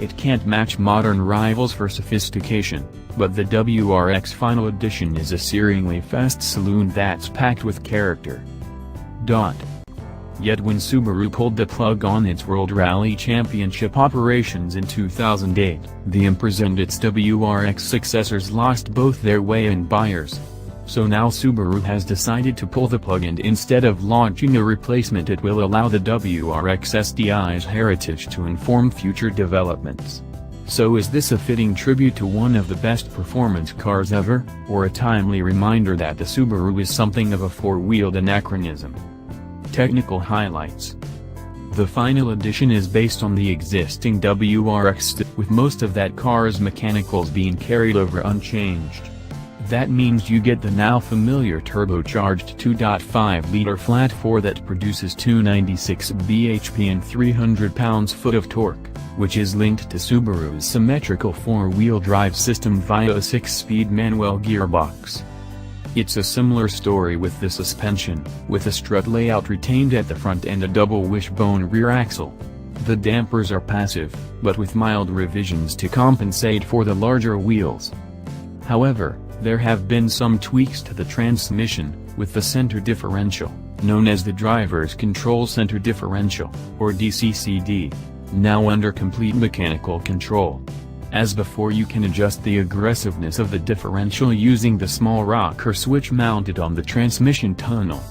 It can't match modern rivals for sophistication, but the WRX Final Edition is a searingly fast saloon that's packed with character. Yet when Subaru pulled the plug on its World Rally Championship operations in 2008, the Impreza and its WRX successors lost both their way and buyers. So now Subaru has decided to pull the plug, and instead of launching a replacement, it will allow the WRX STI's heritage to inform future developments. So is this a fitting tribute to one of the best performance cars ever, or a timely reminder that the Subaru is something of a four-wheeled anachronism? Technical highlights. The Final Edition is based on the existing WRX, with most of that car's mechanicals being carried over unchanged. That means you get the now familiar turbocharged 2.5-liter flat 4 that produces 296 bhp and 300 pounds-foot of torque, which is linked to Subaru's symmetrical four-wheel drive system via a 6-speed manual gearbox. It's a similar story with the suspension, with a strut layout retained at the front and a double wishbone rear axle. The dampers are passive, but with mild revisions to compensate for the larger wheels. However, there have been some tweaks to the transmission, with the center differential, known as the driver's control center differential, or DCCD, now under complete mechanical control. As before, you can adjust the aggressiveness of the differential using the small rocker switch mounted on the transmission tunnel.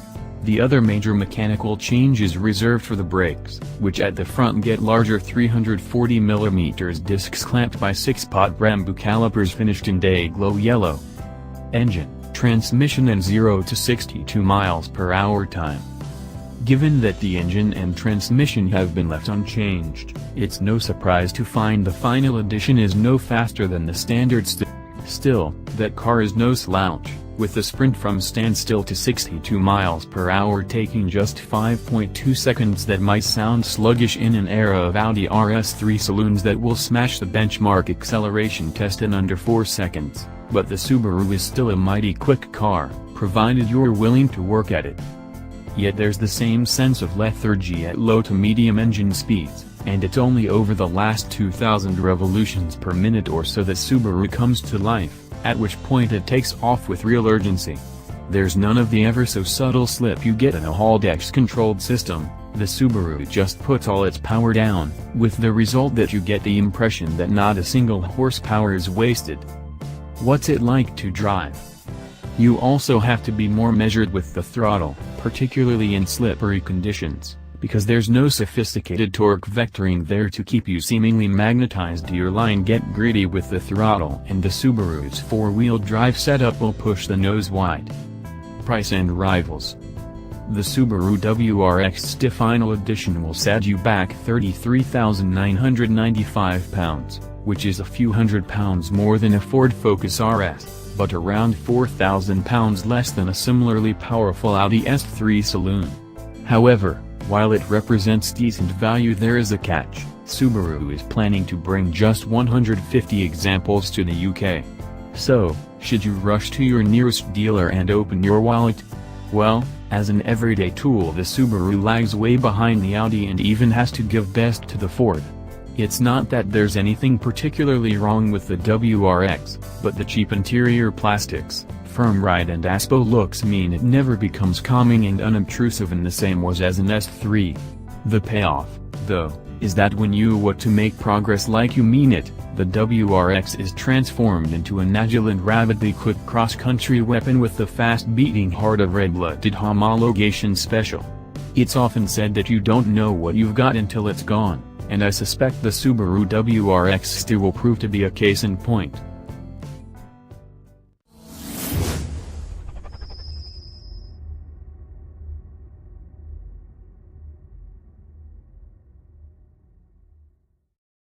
The other major mechanical change is reserved for the brakes, which at the front get larger 340mm discs clamped by 6-pot Brembo calipers finished in day-glow yellow. Engine, transmission and 0 to 62 miles per hour time. Given that the engine and transmission have been left unchanged, it's no surprise to find the Final Edition is no faster than the standard. Still, that car is no slouch, with the sprint from standstill to 62 miles per hour taking just 5.2 seconds. That might sound sluggish in an era of Audi RS3 saloons that will smash the benchmark acceleration test in under 4 seconds, but the Subaru is still a mighty quick car, provided you're willing to work at it. Yet there's the same sense of lethargy at low to medium engine speeds, and it's only over the last 2,000 revolutions per minute or so that Subaru comes to life, at which point it takes off with real urgency. There's none of the ever so subtle slip you get in a Haldex-controlled system. The Subaru just puts all its power down, with the result that you get the impression that not a single horsepower is wasted. What's it like to drive? You also have to be more measured with the throttle, particularly in slippery conditions, because there's no sophisticated torque vectoring there to keep you seemingly magnetized to your line. Get greedy with the throttle and the Subaru's four-wheel drive setup will push the nose wide. Price and rivals. The Subaru WRX STI Final Edition will set you back £33,995, which is a few £100 more than a Ford Focus RS, but around £4,000 less than a similarly powerful Audi S3 saloon. However, while it represents decent value, there is a catch. Subaru is planning to bring just 150 examples to the UK. So, should you rush to your nearest dealer and open your wallet? Well, as an everyday tool, the Subaru lags way behind the Audi and even has to give best to the Ford. It's not that there's anything particularly wrong with the WRX, but the cheap interior plastics, firm ride and ASPO looks mean it never becomes calming and unobtrusive in the same ways as an S3. The payoff, though, is that when you want to make progress like you mean it, the WRX is transformed into an agile and rabidly quick cross-country weapon with the fast-beating heart of red-blooded homologation special. It's often said that you don't know what you've got until it's gone, and I suspect the Subaru WRX STI will prove to be a case in point.